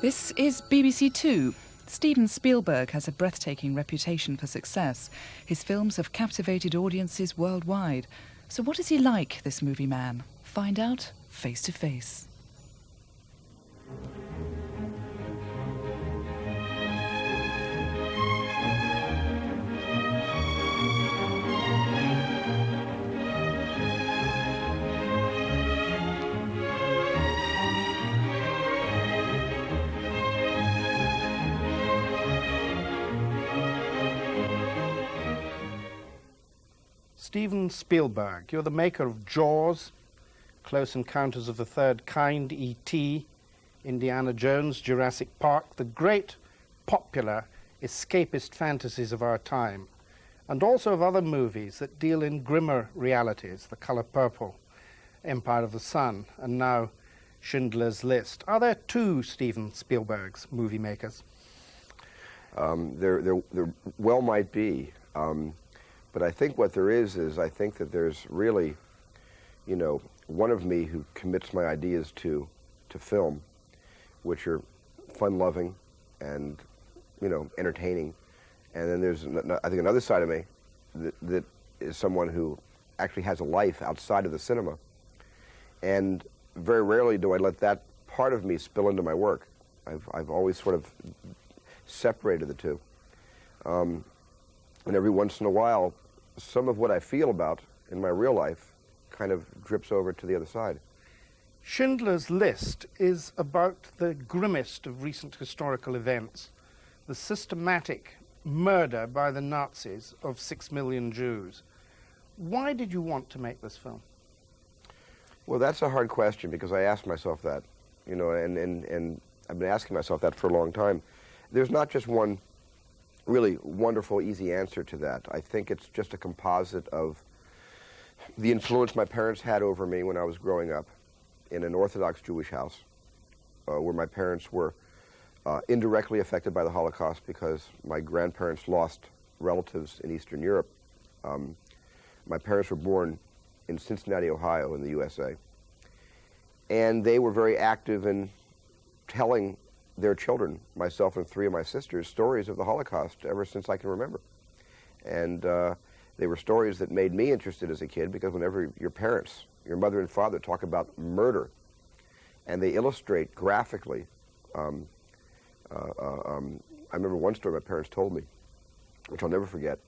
This is BBC Two. Steven Spielberg has a breathtaking reputation for success. His films have captivated audiences worldwide. So what is he like, this movie man? Find out face to face. Steven Spielberg, you're the maker of Jaws, Close Encounters of the Third Kind, E.T., Indiana Jones, Jurassic Park, the great popular escapist fantasies of our time, and also of other movies that deal in grimmer realities, The Color Purple, Empire of the Sun, and now Schindler's List. Are there two Steven Spielbergs, movie makers? There well might be. But I think what there is I think that there's really, one of me who commits my ideas to film, which are fun-loving and, entertaining. And then there's, I think, another side of me that is someone who actually has a life outside of the cinema. And very rarely do I let that part of me spill into my work. I've always sort of separated the two. And every once in a while, some of what I feel about in my real life kind of drips over to the other side. Schindler's List is about the grimmest of recent historical events, the systematic murder by the Nazis of 6 million Jews. Why did you want to make this film? Well, that's a hard question because I asked myself that, and I've been asking myself that for a long time. There's not just one really wonderful, easy answer to that. I think it's just a composite of the influence my parents had over me when I was growing up in an Orthodox Jewish house, where my parents were indirectly affected by the Holocaust because my grandparents lost relatives in Eastern Europe. My parents were born in Cincinnati, Ohio, in the USA. And they were very active in telling their children, myself and 3 of my sisters, stories of the Holocaust ever since I can remember. And they were stories that made me interested as a kid because whenever your parents, your mother and father, talk about murder and they illustrate graphically, I remember one story my parents told me, which I'll never forget,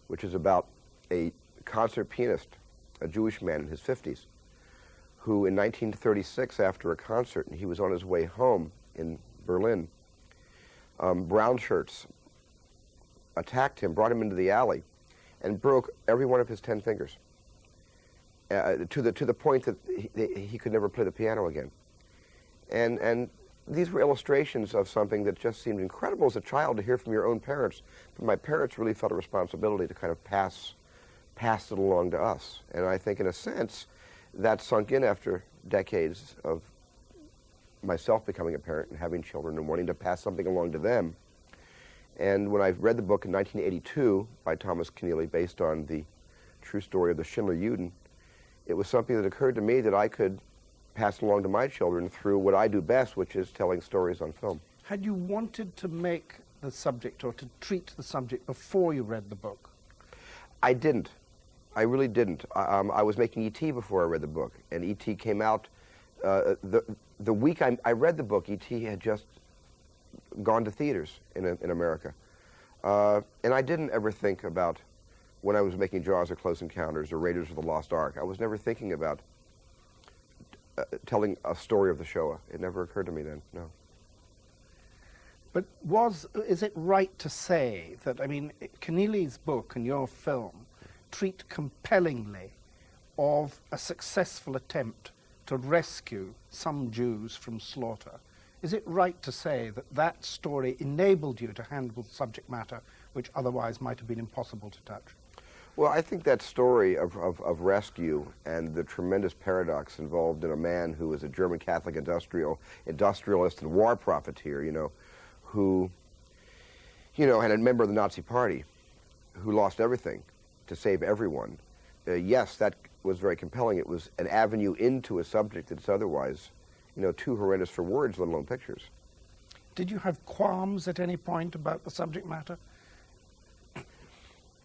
which is about a concert pianist, a Jewish man in his 50s, who in 1936, after a concert, and he was on his way home in Berlin, brown shirts attacked him, brought him into the alley, and broke every one of his 10 fingers, to the point that he could never play the piano again. And these were illustrations of something that just seemed incredible as a child to hear from your own parents. But my parents really felt a responsibility to kind of pass it along to us. And I think, in a sense, that sunk in after decades of myself becoming a parent and having children and wanting to pass something along to them. And when I read the book in 1982 by Thomas Keneally, based on the true story of the Schindler-Juden, it was something that occurred to me that I could pass along to my children through what I do best, which is telling stories on film. Had you wanted to make the subject or to treat the subject before you read the book? I didn't. I really didn't. I was making E.T. before I read the book, and E.T. came out the week I read the book. E.T. had just gone to theaters in America. And I didn't ever think about, when I was making Jaws or Close Encounters or Raiders of the Lost Ark, I was never thinking about telling a story of the Shoah. It never occurred to me then, no. But is it right to say that, Keneally's book and your film treat compellingly of a successful attempt to rescue some Jews from slaughter? Is it right to say that that story enabled you to handle subject matter which otherwise might have been impossible to touch? Well, I think that story of rescue and the tremendous paradox involved in a man who was a German Catholic industrialist and war profiteer, who, and a member of the Nazi Party, who lost everything to save everyone. Yes, that was very compelling. It was an avenue into a subject that's otherwise, too horrendous for words, let alone pictures. Did you have qualms at any point about the subject matter?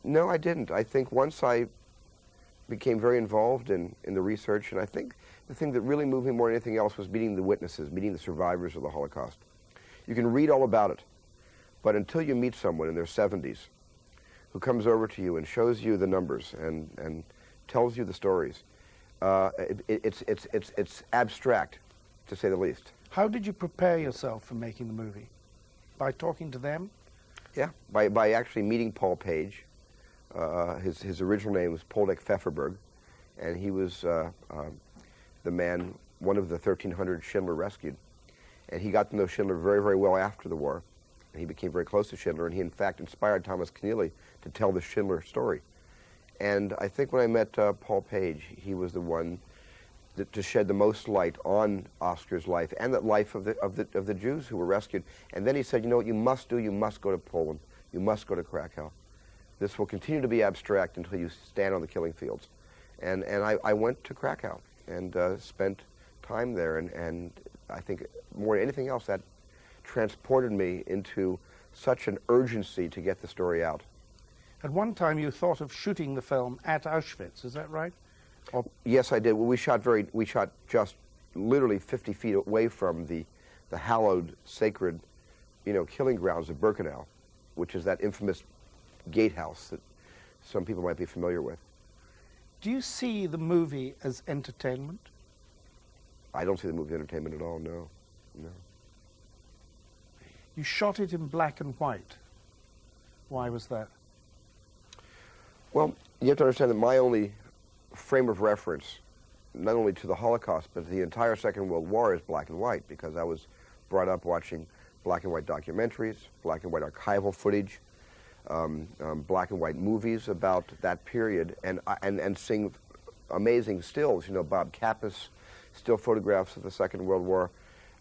No, I didn't. I think once I became very involved in the research, and I think the thing that really moved me more than anything else was meeting the witnesses, meeting the survivors of the Holocaust. You can read all about it, but until you meet someone in their 70s who comes over to you and shows you the numbers and tells you the stories, it's abstract, to say the least. How did you prepare yourself for making the movie? By talking to them? Yeah, by actually meeting Paul Page. His original name was Poldek Pfefferberg, and he was the man, one of the 1,300 Schindler rescued. And he got to know Schindler very, very well after the war. And he became very close to Schindler, and he in fact inspired Thomas Keneally to tell the Schindler story. And I think when I met Paul Page, he was the one to shed the most light on Oscar's life and the life of the Jews who were rescued. And then he said, you know what you must do? You must go to Poland. You must go to Krakow. This will continue to be abstract until you stand on the killing fields. And I went to Krakow and spent time there, and I think more than anything else, that transported me into such an urgency to get the story out. At one time you thought of shooting the film at Auschwitz, is that right? Or Yes, I did. Well, we shot just literally 50 feet away from the hallowed, sacred, killing grounds of Birkenau, which is that infamous gatehouse that some people might be familiar with. do you see the movie as entertainment? I don't see the movie as entertainment at all, no. No. You shot it in black and white. Why was that? Well, you have to understand that my only frame of reference, not only to the Holocaust, but the entire Second World War, is black and white, because I was brought up watching black and white documentaries, black and white archival footage, black and white movies about that period, and seeing amazing stills, Bob Kappas, still photographs of the Second World War.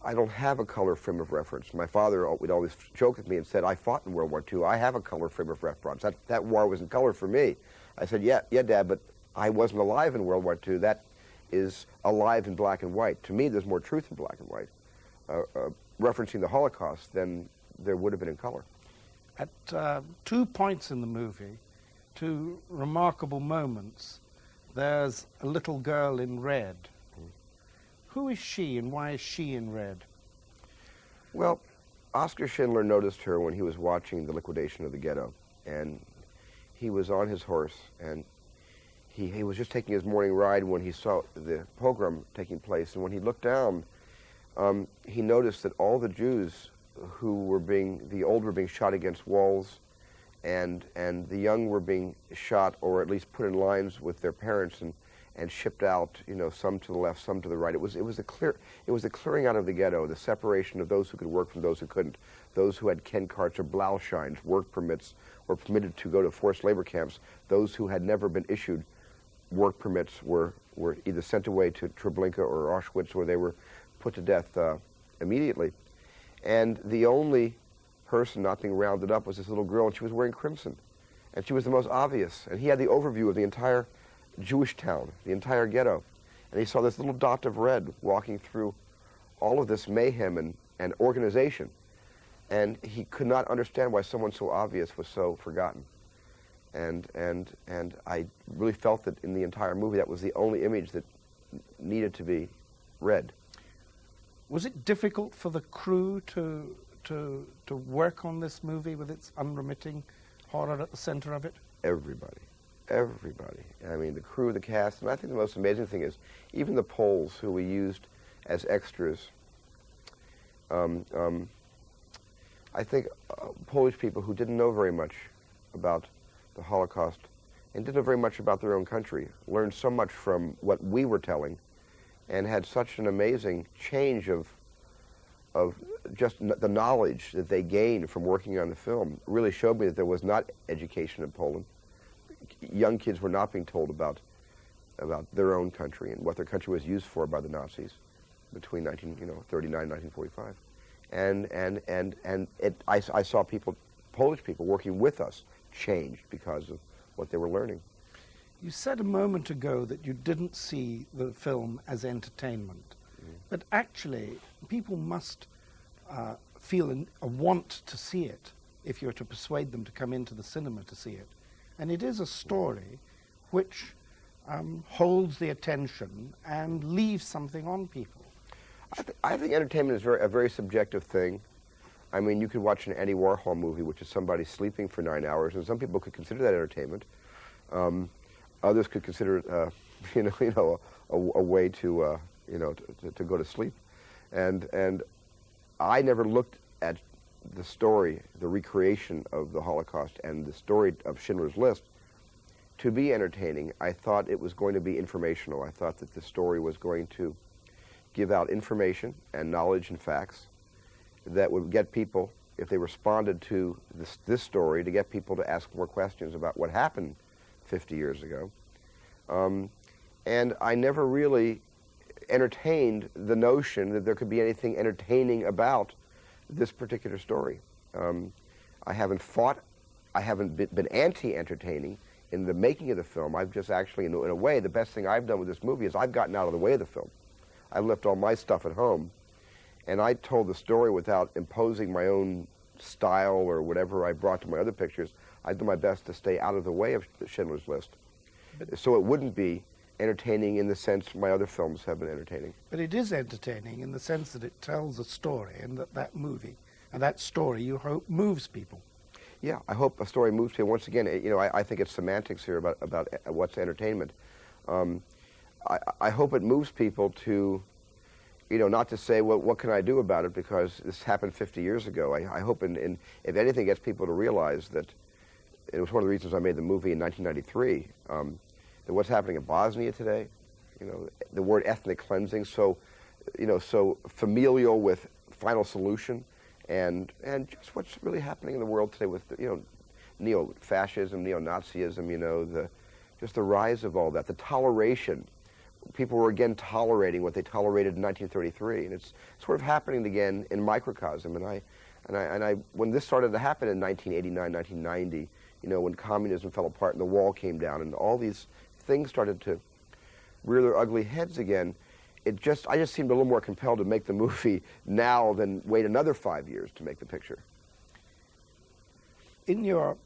I don't have a color frame of reference. My father would always joke with me and said, I fought in World War II. I have a color frame of reference. That war was in color for me. I said, yeah, Dad, but I wasn't alive in World War II. That is alive in black and white. To me, there's more truth in black and white, referencing the Holocaust than there would have been in color. At 2 points in the movie, 2 remarkable moments, there's a little girl in red. Who is she, and why is she in red? Well, Oskar Schindler noticed her when he was watching the liquidation of the ghetto, and he was on his horse, and he was just taking his morning ride when he saw the pogrom taking place, and when he looked down, he noticed that all the Jews the old were being shot against walls, and the young were being shot, or at least put in lines with their parents, and shipped out, some to the left, some to the right. It was the clearing out of the ghetto, the separation of those who could work from those who couldn't. Those who had Ken carts or Blauscheins, work permits, were permitted to go to forced labor camps. Those who had never been issued work permits were either sent away to Treblinka or Auschwitz, where they were put to death immediately. And the only person not being rounded up was this little girl, and she was wearing crimson. And she was the most obvious. And he had the overview of the entire Jewish town, the entire ghetto. And he saw this little dot of red walking through all of this mayhem and organization. And he could not understand why someone so obvious was so forgotten. And I really felt that in the entire movie, that was the only image that needed to be read. Was it difficult for the crew to work on this movie with its unremitting horror at the center of it? Everybody. I mean, the crew, the cast, and I think the most amazing thing is even the Poles who we used as extras. I think Polish people who didn't know very much about the Holocaust and didn't know very much about their own country learned so much from what we were telling, and had such an amazing change of just the knowledge that they gained from working on the film. Really showed me that there was not education in Poland. Young kids were not being told about their own country and what their country was used for by the Nazis between 1939 and 1945. And I saw Polish people working with us changed because of what they were learning. You said a moment ago that you didn't see the film as entertainment. But actually, people must feel a want to see it if you're to persuade them to come into the cinema to see it. And it is a story which holds the attention and leaves something on people. I think entertainment is a very subjective thing. I mean, you could watch an Andy Warhol movie, which is somebody sleeping for 9 hours, and some people could consider that entertainment. Others could consider it, a way to go to sleep. And I never looked at the story, the recreation of the Holocaust, and the story of Schindler's List to be entertaining. I thought it was going to be informational. I thought that the story was going to give out information and knowledge and facts that would get people, if they responded to this story, to get people to ask more questions about what happened 50 years ago. And I never really entertained the notion that there could be anything entertaining about this particular story. I haven't been anti-entertaining in the making of the film. I've just actually, in a way, the best thing I've done with this movie is I've gotten out of the way of the film. I left all my stuff at home, and I told the story without imposing my own style or whatever I brought to my other pictures. I did my best to stay out of the way of Schindler's List, so it wouldn't be entertaining in the sense my other films have been entertaining. But it is entertaining in the sense that it tells a story, and that movie and that story, you hope, moves people. Yeah, I hope a story moves people. Once again, I think it's semantics here about what's entertainment. I hope it moves people to, not to say, well, what can I do about it, because this happened 50 years ago. I hope, if anything, gets people to realize that it was one of the reasons I made the movie in 1993, that what's happening in Bosnia today, the word ethnic cleansing, so familial with Final Solution, and just what's really happening in the world today with, neo-fascism, neo-Nazism, just the rise of all that, the toleration. People were again tolerating what they tolerated in 1933, and it's sort of happening again in microcosm. And I when this started to happen in 1989, 1990, when communism fell apart and the wall came down, and all these things started to rear their ugly heads again, I just seemed a little more compelled to make the movie now than wait another 5 years to make the picture. In your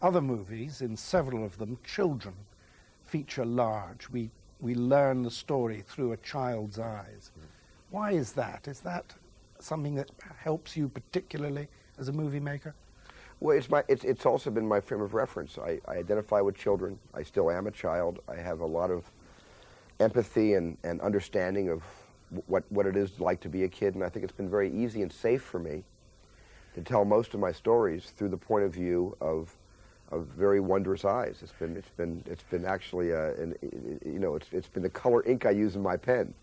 other movies, in several of them, children feature large. We learn the story through a child's eyes. Why is that? Is that something that helps you particularly as a movie maker? Well, it's also been my frame of reference. I identify with children. I still am a child. I have a lot of empathy and understanding of what it is like to be a kid, and I think it's been very easy and safe for me to tell most of my stories through the point of view of very wondrous eyes. It's been actually it's been the color ink I use in my pen.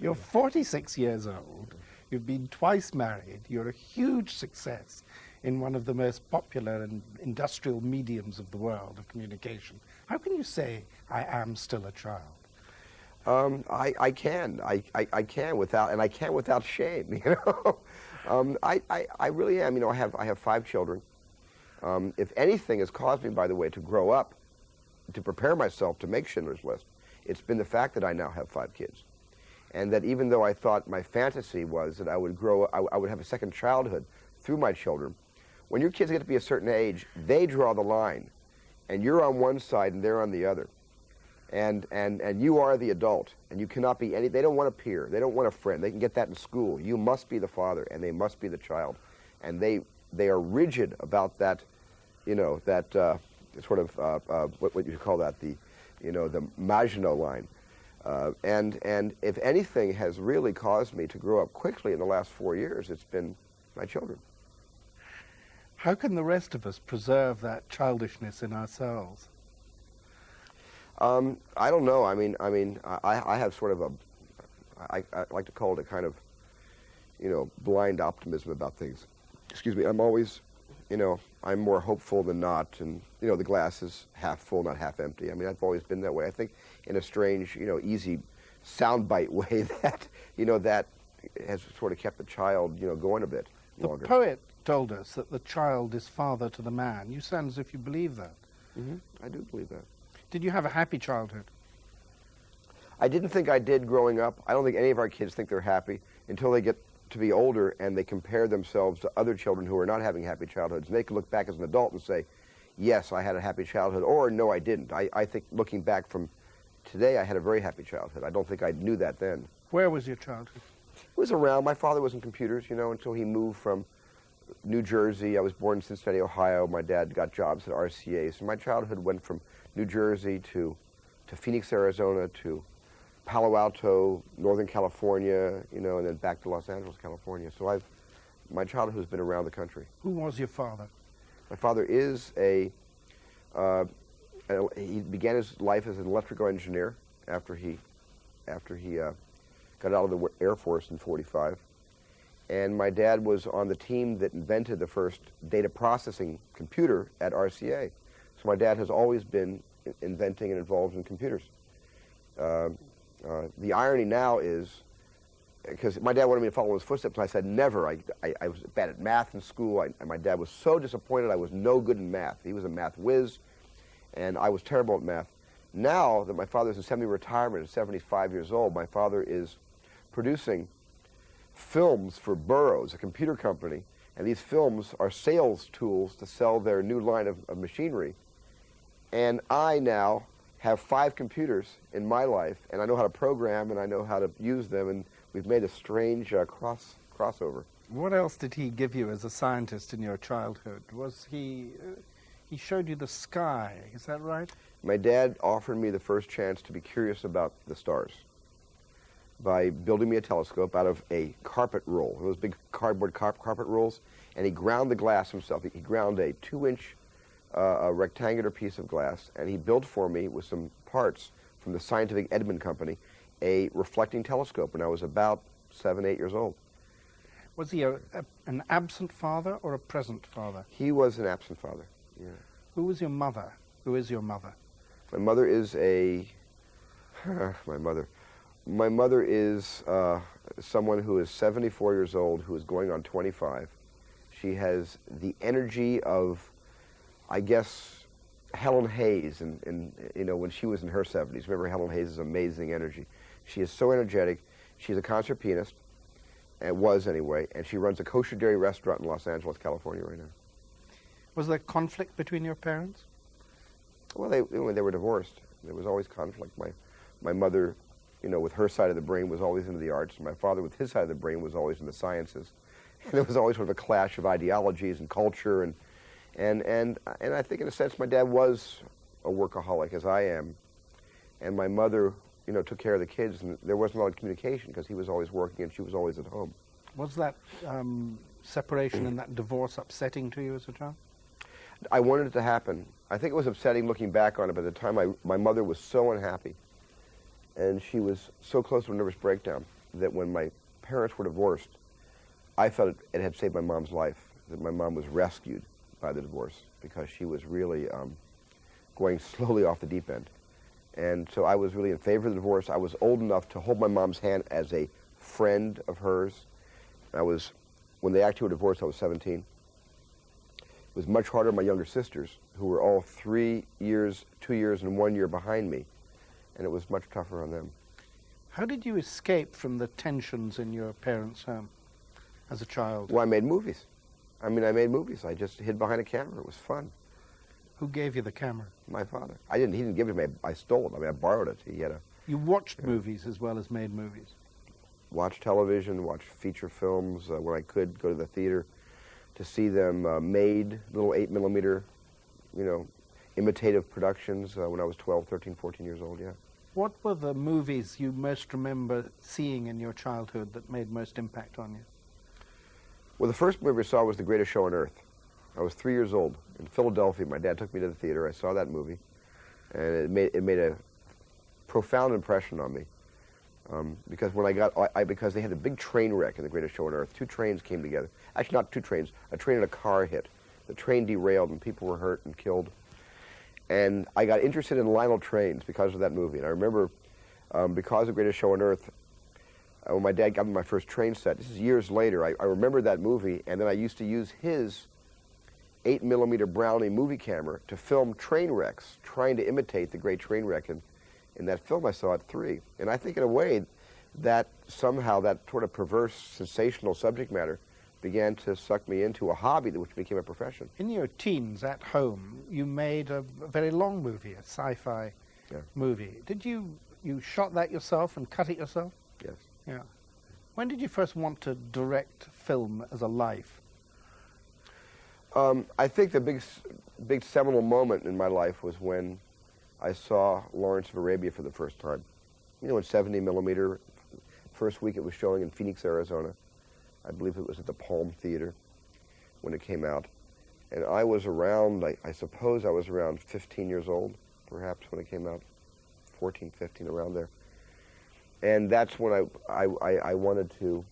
You're 46 years old. You've been twice married. You're a huge success in one of the most popular and industrial mediums of the world of communication. How can you say, I am still a child? I can without shame. I really am. I have 5 children. If anything has caused me, by the way, to grow up, to prepare myself to make Schindler's List, it's been the fact that I now have 5 kids, and that even though I thought my fantasy was that I would have a second childhood through my children, when your kids get to be a certain age, they draw the line, and you're on one side and they're on the other. And you are the adult, and you cannot be they don't want a peer, they don't want a friend, they can get that in school. You must be the father, and they must be the child. And they are rigid about that, that sort of, what you call that, the Maginot line. And if anything has really caused me to grow up quickly in the last 4 years, it's been my children. How can the rest of us preserve that childishness in ourselves? I don't know. I have sort of I like to call it a kind of, blind optimism about things. Excuse me. I'm always, I'm more hopeful than not, and the glass is half full, not half empty. I've always been that way. I think in a strange, easy soundbite way that, that has sort of kept the child, going a bit longer. The poet told us that the child is father to the man. You sound as if you believe that. Mm-hmm. I do believe that. Did you have a happy childhood? I didn't think I did growing up. I don't think any of our kids think they're happy until they get to be older and they compare themselves to other children who are not having happy childhoods. And they can look back as an adult and say, yes, I had a happy childhood, or no, I didn't. I think looking back from today, I had a very happy childhood. I don't think I knew that then. Where was your childhood? It was around. My father was in computers, you know, until he moved from New Jersey. I was born in Cincinnati, Ohio. My dad got jobs at RCA. So my childhood went from New Jersey to Phoenix, Arizona, to Palo Alto, Northern California, you know, and then back to Los Angeles, California. So my childhood has been around the country. Who was your father? My father is he began his life as an electrical engineer after he got out of the Air Force in '45. And my dad was on the team that invented the first data processing computer at RCA. So my dad has always been inventing and involved in computers. The irony now is, because my dad wanted me to follow in his footsteps, and I said never. I was bad at math in school, and my dad was so disappointed I was no good in math. He was a math whiz, and I was terrible at math. Now that my father's in semi-retirement at 75 years old, my father is producing films for Burroughs, a computer company, and these films are sales tools to sell their new line of machinery. And I now have 5 computers in my life, and I know how to program, and I know how to use them, and we've made a strange crossover. What else did he give you as a scientist in your childhood? Was he showed you the sky, is that right? My dad offered me the first chance to be curious about the stars by building me a telescope out of a carpet roll, those big cardboard carpet rolls, and he ground the glass himself. He ground a 2-inch rectangular piece of glass, and he built for me, with some parts from the Scientific Edmund Company, a reflecting telescope when I was about 7, 8 years old. Was he an absent father or a present father? He was an absent father, yeah. Who was your mother? Who is your mother? My mother is My mother is someone who is 74 years old, who is going on 25. She has the energy of, I guess, Helen Hayes, and you know, when she was in her 70s. Remember Helen Hayes' amazing energy. She is so energetic. She's a concert pianist, and was anyway, and she runs a kosher dairy restaurant in Los Angeles, California right now. Was there conflict between your parents? Well, they were divorced. There was always conflict. My mother, you know, with her side of the brain was always into the arts, and my father with his side of the brain was always in the sciences. And there was always sort of a clash of ideologies and culture, and I think in a sense my dad was a workaholic, as I am, and my mother, you know, took care of the kids, and there wasn't a lot of communication because he was always working and she was always at home. Was that separation and that divorce upsetting to you as a child? I wanted it to happen. I think it was upsetting looking back on it, but at the time my mother was so unhappy, and she was so close to a nervous breakdown that when my parents were divorced, I felt it had saved my mom's life, that my mom was rescued by the divorce because she was really going slowly off the deep end. And so I was really in favor of the divorce. I was old enough to hold my mom's hand as a friend of hers. When they actually were divorced, I was 17. It was much harder on my younger sisters, who were all 3 years, 2 years, and 1 year behind me. And it was much tougher on them. How did you escape from the tensions in your parents' home as a child? Well, I made movies. I made movies. I just hid behind a camera. It was fun. Who gave you the camera? My father. He didn't give it to me. I stole it. I borrowed it. You watched movies as well as made movies? Watched television, watched feature films when I could, go to the theater to see them made, little 8mm, you know, imitative productions when I was 12, 13, 14 years old, yeah. What were the movies you most remember seeing in your childhood that made most impact on you? Well, the first movie I saw was The Greatest Show on Earth. I was 3 years old in Philadelphia. My dad took me to the theater. I saw that movie, and it made a profound impression on me. Because when because they had a big train wreck in The Greatest Show on Earth. 2 trains came together. Actually, not 2 trains. A train and a car hit. The train derailed, and people were hurt and killed. And I got interested in Lionel trains because of that movie. And I remember, because of The Greatest Show on Earth, when my dad got me my first train set, this is years later, I remember that movie, and then I used to use his 8mm Brownie movie camera to film train wrecks, trying to imitate the great train wreck in that film I saw at 3. And I think in a way that somehow that sort of perverse, sensational subject matter began to suck me into a hobby which became a profession. In your teens at home, you made a very long movie, a sci-fi movie. Did you shot that yourself and cut it yourself? Yes. Yeah. When did you first want to direct film as a life? I think the big seminal moment in my life was when I saw Lawrence of Arabia for the first time. You know, in 70 millimeter. First week it was showing in Phoenix, Arizona. I believe it was at the Palm Theater when it came out. And I was around, I suppose I was around 15 years old, perhaps, when it came out. 14, 15, around there. And that's when I wanted to,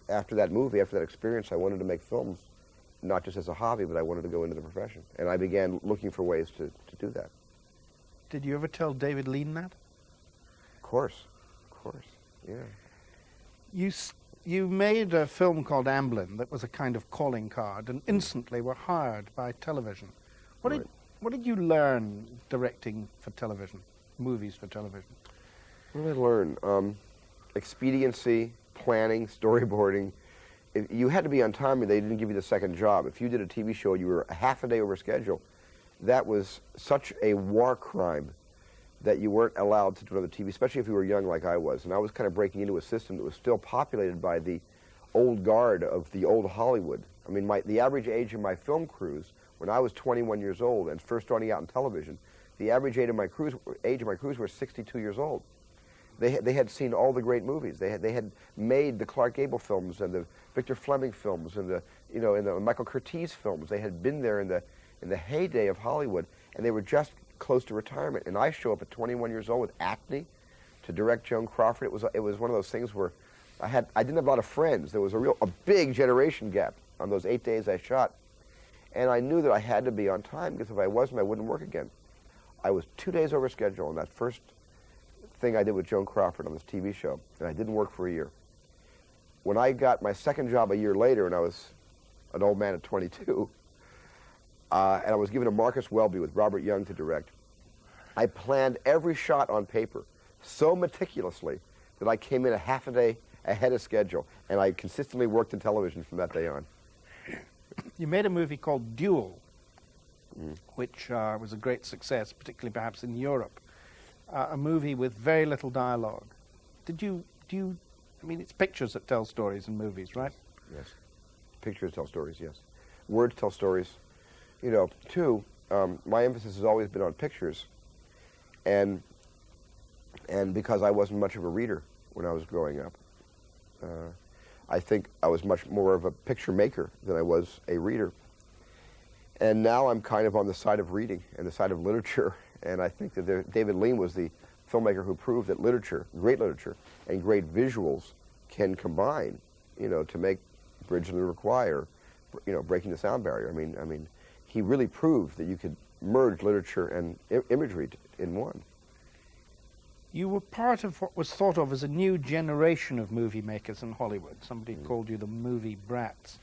after that movie, after that experience, I wanted to make films, not just as a hobby, but I wanted to go into the profession. And I began looking for ways to do that. Did you ever tell David Lean that? Of course, yeah. You made a film called Amblin that was a kind of calling card, and instantly were hired by television. What did you learn directing for television, movies for television? What did I learn? Expediency, planning, storyboarding. You had to be on time, or they didn't give you the second job. If you did a TV show and you were a half a day over schedule, that was such a war crime that you weren't allowed to do another TV, especially if you were young like I was. And I was kind of breaking into a system that was still populated by the old guard of the old Hollywood. I mean, the average age of my film crews, when I was 21 years old and first starting out in television, the average age of my crews were 62 years old. They had seen all the great movies. They had made the Clark Gable films and the Victor Fleming films and the Michael Curtiz films. They had been there in the heyday of Hollywood, and they were just close to retirement. And I show up at 21 years old with acne to direct Joan Crawford. It was one of those things where I didn't have a lot of friends. There was a big generation gap on those 8 days I shot, and I knew that I had to be on time, because if I wasn't, I wouldn't work again. I was 2 days over schedule on that first thing I did with Joan Crawford on this TV show, and I didn't work for a year. When I got my second job a year later, and I was an old man at 22, and I was given a Marcus Welby with Robert Young to direct, I planned every shot on paper so meticulously that I came in a half a day ahead of schedule, and I consistently worked in television from that day on. You made a movie called Duel, which was a great success, particularly perhaps in Europe. A movie with very little dialogue. I mean, it's pictures that tell stories in movies, right? Yes. Pictures tell stories, yes. Words tell stories. You know, too, my emphasis has always been on pictures, and because I wasn't much of a reader when I was growing up, I think I was much more of a picture maker than I was a reader. And now I'm kind of on the side of reading and the side of literature, and I think that David Lean was the filmmaker who proved that great literature, and great visuals can combine, to make Bridge on the River Kwai, or, Breaking the Sound Barrier. I mean, he really proved that you could merge literature and imagery in one. You were part of what was thought of as a new generation of movie makers in Hollywood. Somebody called you the movie brats.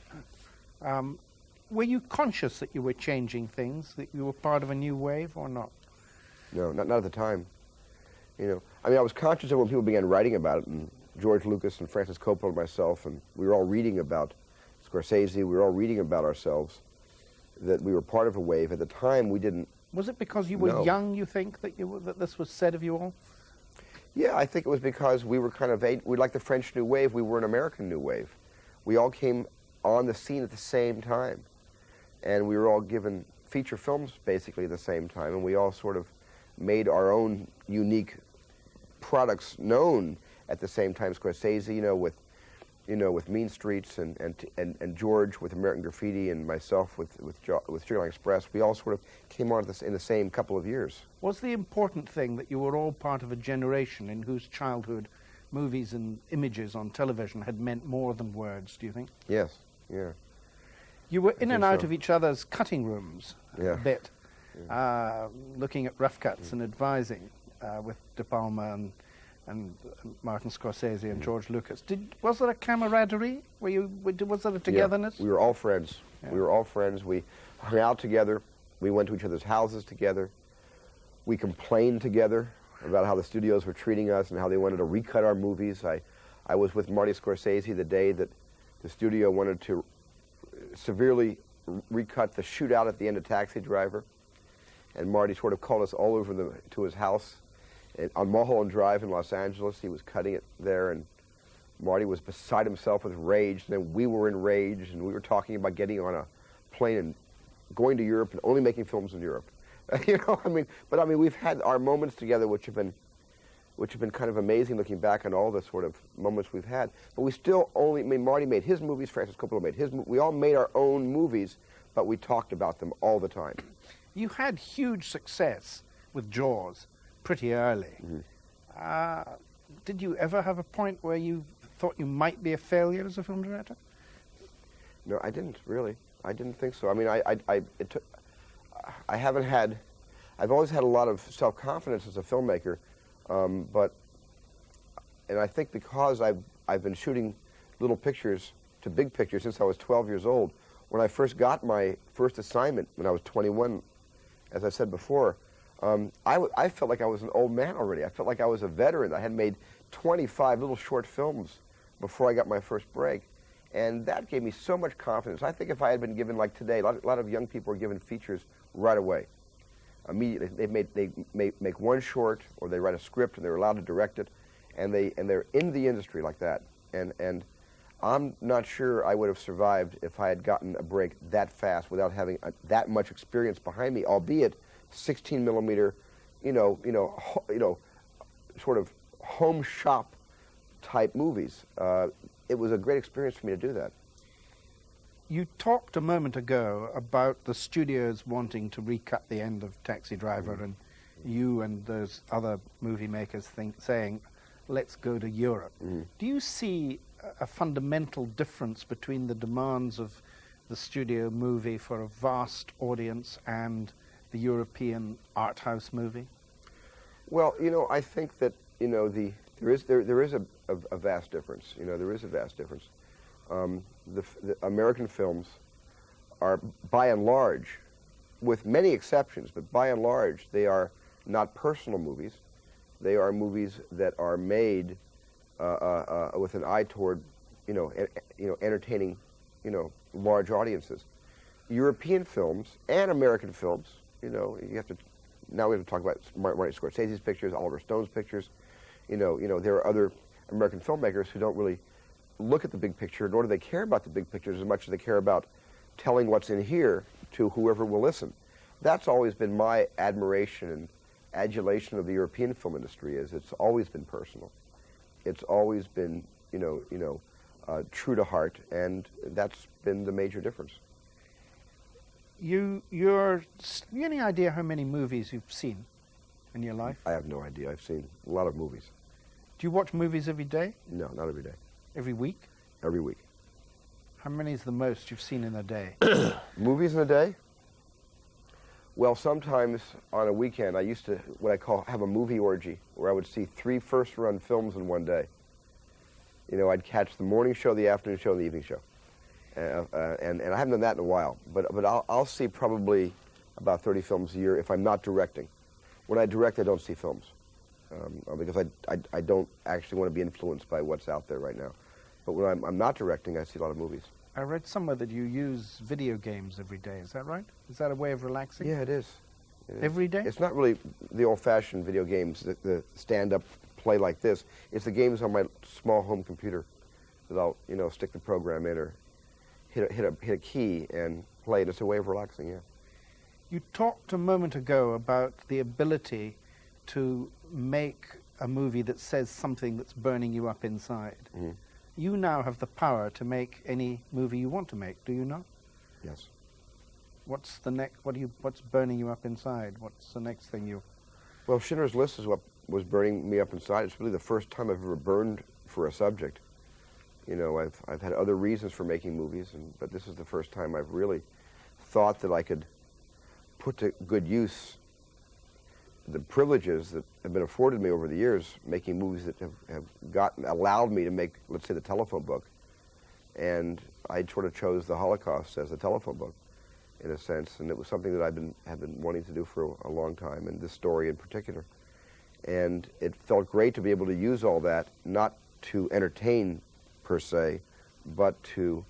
Were you conscious that you were changing things, that you were part of a new wave, or not? No, not at the time. I was conscious of when people began writing about it, and George Lucas and Francis Coppola and myself, and we were all reading about Scorsese, we were all reading about ourselves, that we were part of a wave. At the time, we didn't. Was it because you were young, you think, that this was said of you all? Yeah, I think it was because we were we like the French New Wave, we were an American New Wave. We all came on the scene at the same time, and we were all given feature films basically at the same time, and we all sort of made our own unique products known at the same time. Scorsese, with Mean Streets, and George with American Graffiti, and myself with Sugar Line Express. We all sort of came on in the same couple of years. Was the important thing that you were all part of a generation in whose childhood movies and images on television had meant more than words, do you think? Yes, yeah. You were in and out of each other's cutting rooms a bit, looking at rough cuts and advising with De Palma and Martin Scorsese and George Lucas. Was there a camaraderie? Was there a togetherness? Yeah, we were all friends. Yeah. We were all friends. We hung out together. We went to each other's houses together. We complained together. about how the studios were treating us and how they wanted to recut our movies. I was with Marty Scorsese the day that the studio wanted to severely recut the shootout at the end of Taxi Driver. And Marty sort of called us all over to his house on Mulholland Drive in Los Angeles. He was cutting it there, and Marty was beside himself with rage. And then we were enraged, and we were talking about getting on a plane and going to Europe and only making films in Europe. You know, I mean, but I mean, we've had our moments together, which have been kind of amazing, looking back on all the sort of moments we've had. But we still only, I mean, Marty made his movies, Francis Coppola made his. We all made our own movies, but we talked about them all the time. You had huge success with Jaws pretty early. Did you ever have a point where you thought you might be a failure as a film director? No, I didn't, really. I didn't think so. I mean, I haven't had, I've always had a lot of self-confidence as a filmmaker, and I think because I've been shooting little pictures to big pictures since I was 12 years old, when I first got my first assignment when I was 21, as I said before, I felt like I was an old man already. I felt like I was a veteran. I had made 25 little short films before I got my first break. And that gave me so much confidence. I think if I had been given, like today, a lot of young people are given features right away. Immediately, they make one short, or they write a script, and they're allowed to direct it, and they're in the industry like that. And I'm not sure I would have survived if I had gotten a break that fast without having that much experience behind me, albeit 16 millimeter, sort of home shop type movies. It was a great experience for me to do that. You talked a moment ago about the studios wanting to recut the end of Taxi Driver, and you and those other movie makers saying, let's go to Europe. Do you see a fundamental difference between the demands of the studio movie for a vast audience and the European art house movie? Well, I think that, there is a vast difference. There is a vast difference. The American films are, by and large, with many exceptions, but by and large, they are not personal movies. They are movies that are made with an eye toward, entertaining, large audiences. European films and American films, now we have to talk about Martin Scorsese's pictures, Oliver Stone's pictures. There are other American filmmakers who don't really look at the big picture, nor do they care about the big pictures as much as they care about telling what's in here to whoever will listen. That's always been my admiration and adulation of the European film industry. Is it's always been personal. It's always been, true to heart, and that's been the major difference. You any idea how many movies you've seen in your life? I have no idea. I've seen a lot of movies. Do you watch movies every day? No, not every day. Every week? Every week. How many is the most you've seen in a day? Movies in a day? Well, sometimes on a weekend, I used to, have a movie orgy, where I would see 3 first-run films in one day. I'd catch the morning show, the afternoon show, and the evening show. And I haven't done that in a while, but I'll see probably about 30 films a year if I'm not directing. When I direct, I don't see films, because I don't actually want to be influenced by what's out there right now. But when I'm not directing, I see a lot of movies. I read somewhere that you use video games every day. Is that right? Is that a way of relaxing? Yeah, it is. Every day? It's not really the old-fashioned video games, the stand-up play like this. It's the games on my small home computer that I'll, stick the program in or hit a key and play it. It's a way of relaxing, yeah. You talked a moment ago about the ability to make a movie that says something that's burning you up inside. Mm-hmm. You now have the power to make any movie you want to make, do you not? Yes. What's the next? What's burning you up inside? What's the next thing you? Well, Schindler's List is what was burning me up inside. It's really the first time I've ever burned for a subject. I've had other reasons for making movies, but this is the first time I've really thought that I could put to good use the privileges that have been afforded me over the years, making movies that have allowed me to make, let's say, the telephone book. And I sort of chose the Holocaust as the telephone book, in a sense, and it was something that have been wanting to do for a long time, and this story in particular. And it felt great to be able to use all that, not to entertain per se, but to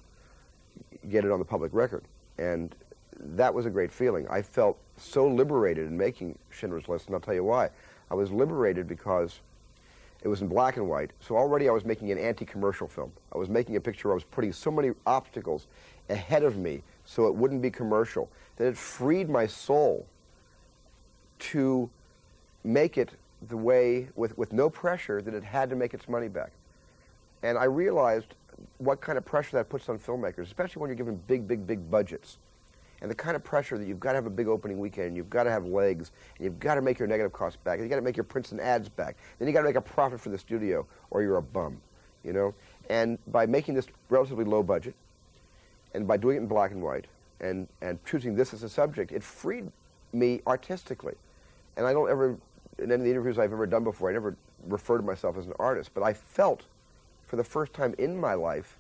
get it on the public record. And that was a great feeling. I felt so liberated in making Schindler's List, and I'll tell you why. I was liberated because it was in black and white, so already I was making an anti-commercial film. I was making a picture where I was putting so many obstacles ahead of me so it wouldn't be commercial, that it freed my soul to make it the way, with no pressure, that it had to make its money back. And I realized what kind of pressure that puts on filmmakers, especially when you're given big, big, big budgets. And the kind of pressure that you've got to have a big opening weekend, you've got to have legs, and you've got to make your negative costs back, and you've got to make your prints and ads back. Then you've got to make a profit for the studio, or you're a bum, you know? And by making this relatively low budget, and by doing it in black and white, and choosing this as a subject, it freed me artistically. And I don't ever, in any of the interviews I've ever done before, I never refer to myself as an artist, but I felt, for the first time in my life,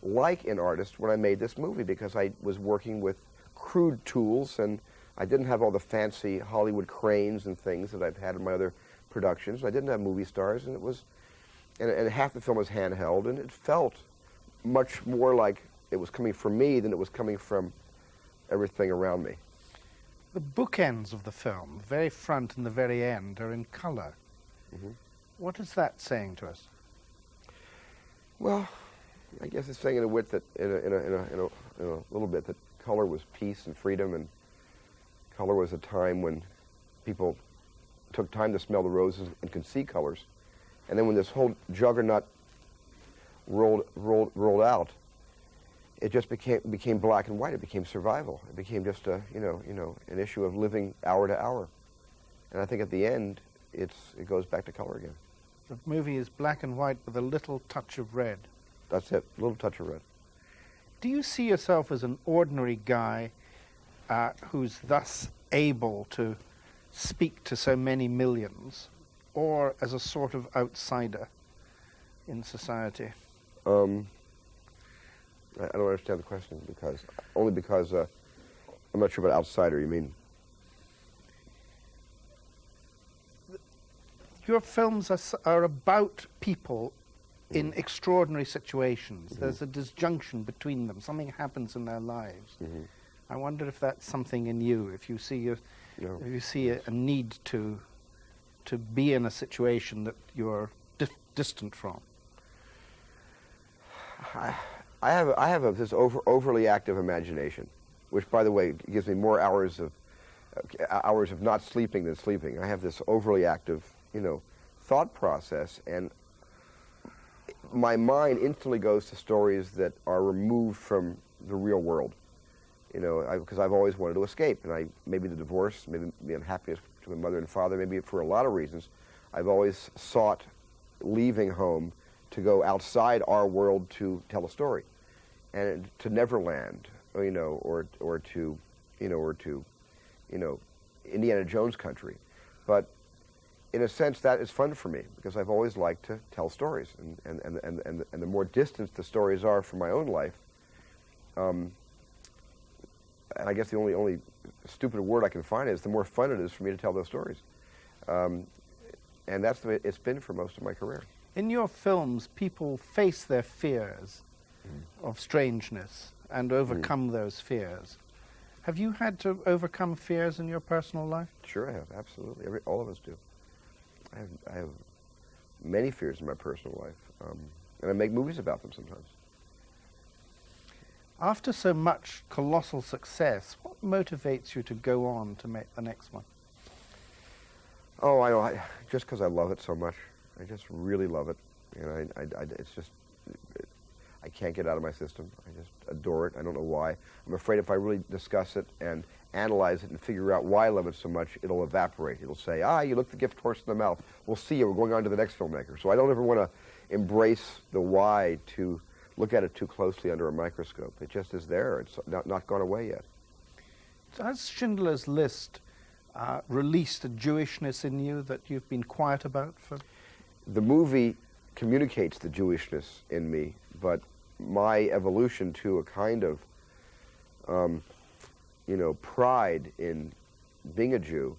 like an artist when I made this movie, because I was working with crude tools, and I didn't have all the fancy Hollywood cranes and things that I've had in my other productions. I didn't have movie stars, and it was, and half the film was handheld, and it felt much more like it was coming from me than it was coming from everything around me. The bookends of the film, the very front and the very end, are in color. Mm-hmm. What is that saying to us? Well, I guess it's saying in a wit that, in a little bit, that color was peace and freedom, and color was a time when people took time to smell the roses and could see colors. And then when this whole juggernaut rolled out, it just became black and white. It became survival. It became just a an issue of living hour to hour. And I think at the end, it goes back to color again. The movie is black and white with a little touch of red. That's it, a little touch of red. Do you see yourself as an ordinary guy who's thus able to speak to so many millions, or as a sort of outsider in society? I don't understand the question, because I'm not sure what outsider you mean. Your films are about people in extraordinary situations. Mm-hmm. There's a disjunction between them. Something happens in their lives. Mm-hmm. I wonder if that's something in you. If you see if you see a need to be in a situation that you're distant from. I have this overly active imagination, which, by the way, gives me more hours of not sleeping than sleeping. I have this overly active, thought process, and my mind instantly goes to stories that are removed from the real world. Because I've always wanted to escape, and maybe the divorce, maybe the unhappiness between my mother and father, maybe for a lot of reasons, I've always sought leaving home to go outside our world to tell a story, and to Neverland, or to Indiana Jones country. But in a sense, that is fun for me, because I've always liked to tell stories, and the more distant the stories are from my own life, and I guess the only stupid word I can find is the more fun it is for me to tell those stories, and that's the way it's been for most of my career. In your films, people face their fears of strangeness and overcome those fears. Have you had to overcome fears in your personal life? Sure I have, absolutely. All of us do. I have many fears in my personal life, and I make movies about them sometimes. After so much colossal success, what motivates you to go on to make the next one? Oh, I know, just because I love it so much. I just really love it, and it's just, I can't get it out of my system. I just adore it. I don't know why. I'm afraid if I really discuss it and analyze it and figure out why I love it so much, it'll evaporate. It'll say, you looked the gift horse in the mouth. We'll see you. We're going on to the next filmmaker. So I don't ever want to embrace the why to look at it too closely under a microscope. It just is there. It's not gone away yet. So has Schindler's List released a Jewishness in you that you've been quiet about? The movie communicates the Jewishness in me, but my evolution to a kind of, pride in being a Jew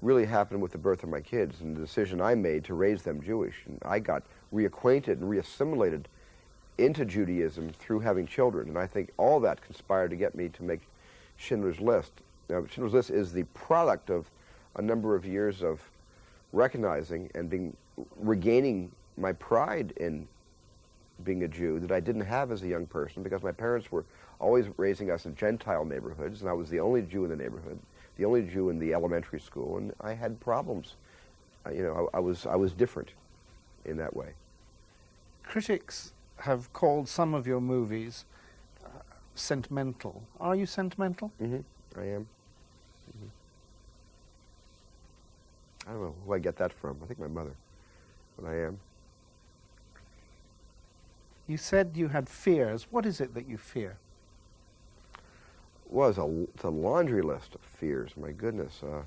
really happened with the birth of my kids and the decision I made to raise them Jewish. And I got reacquainted and reassimilated into Judaism through having children. And I think all that conspired to get me to make Schindler's List. Now, Schindler's List is the product of a number of years of recognizing and regaining my pride in being a Jew that I didn't have as a young person, because my parents were always raising us in Gentile neighborhoods, and I was the only Jew in the neighborhood, the only Jew in the elementary school, and I had problems. I was different in that way. Critics have called some of your movies sentimental. Are you sentimental? Mm-hmm. I am. Mm-hmm. I don't know who I get that from. I think my mother, but I am. You said you had fears. What is it that you fear? Well, it's a laundry list of fears. My goodness. I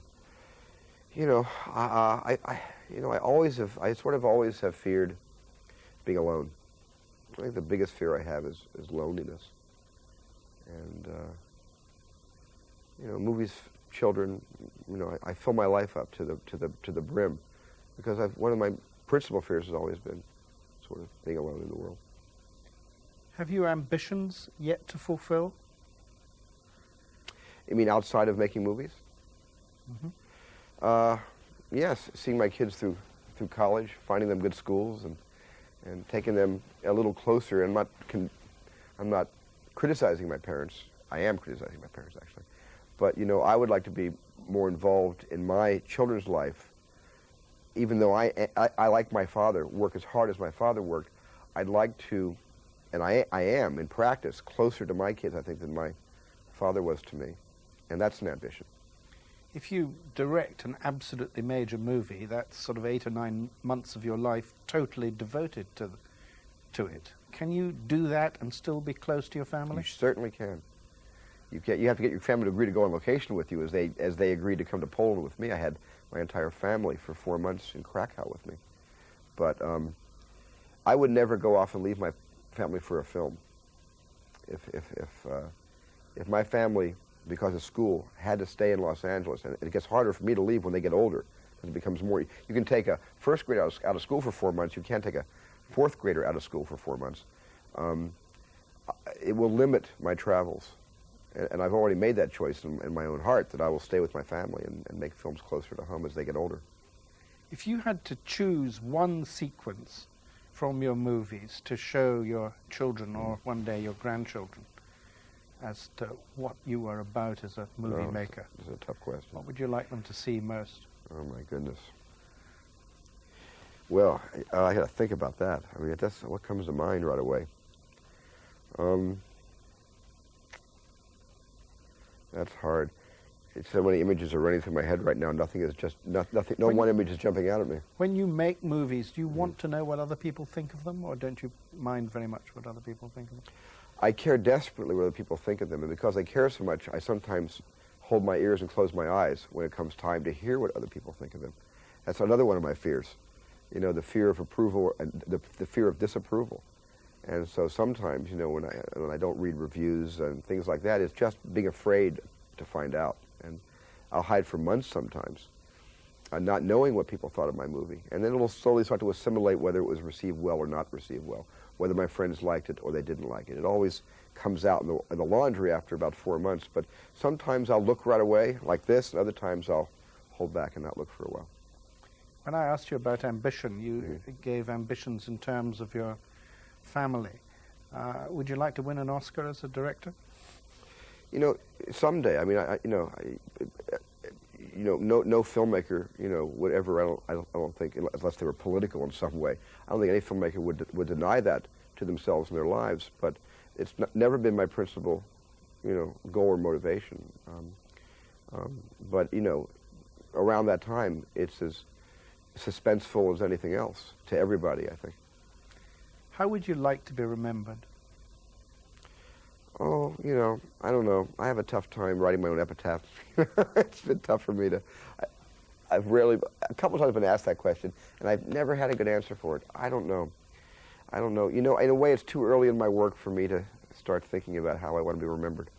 sort of always have feared being alone. I think the biggest fear I have is loneliness. And movies, children. I fill my life up to the brim, because one of my principal fears has always been sort of being alone in the world. Have you ambitions yet to fulfill? You mean outside of making movies? Mm-hmm. Yes, seeing my kids through college, finding them good schools, and taking them a little closer. I'm not criticizing my parents. I am criticizing my parents, actually. But I would like to be more involved in my children's life. Even though I like my father, work as hard as my father worked, I'd like to, and I am in practice closer to my kids, I think, than my father was to me, and that's an ambition. If you direct an absolutely major movie, that's sort of 8 or 9 months of your life totally devoted to it. Can you do that and still be close to your family? You certainly can. You have to get your family to agree to go on location with you, as they agreed to come to Poland with me. I had my entire family for 4 months in Krakow with me. But I would never go off and leave my family for a film. If my family, because of school, had to stay in Los Angeles, and it gets harder for me to leave when they get older, because it becomes more. You can take a first grader out of school for 4 months. You can't take a fourth grader out of school for 4 months. It will limit my travels. And I've already made that choice in my own heart, that I will stay with my family and make films closer to home as they get older. If you had to choose one sequence from your movies to show your children or one day your grandchildren as to what you were about as a movie maker, It's a tough question. what would you like them to see most? Oh, my goodness. Well, I got to think about that. I mean, that's what comes to mind right away. That's hard. It's so many images are running through my head right now. Nothing is just nothing. No one image is jumping out at me. When you make movies, do you want to know what other people think of them, or don't you mind very much what other people think of them? I care desperately what other people think of them, and because I care so much, I sometimes hold my ears and close my eyes when it comes time to hear what other people think of them. That's another one of my fears. The fear of approval and the fear of disapproval. And so sometimes, when I don't read reviews and things like that, it's just being afraid to find out. And I'll hide for months sometimes, not knowing what people thought of my movie. And then it'll slowly start to assimilate whether it was received well or not received well, whether my friends liked it or they didn't like it. It always comes out in the laundry after about 4 months. But sometimes I'll look right away like this, and other times I'll hold back and not look for a while. When I asked you about ambition, you gave ambitions in terms of your family. Would you like to win an Oscar as a director? Someday. I mean, no filmmaker, would ever. I don't think, unless they were political in some way. I don't think any filmmaker would deny that to themselves in their lives. But it's never been my principal, goal or motivation. But around that time, it's as suspenseful as anything else to everybody, I think. How would you like to be remembered? Oh, I don't know. I have a tough time writing my own epitaph. It's been tough for me to. A couple of times I've been asked that question, and I've never had a good answer for it. I don't know. In a way, it's too early in my work for me to start thinking about how I want to be remembered.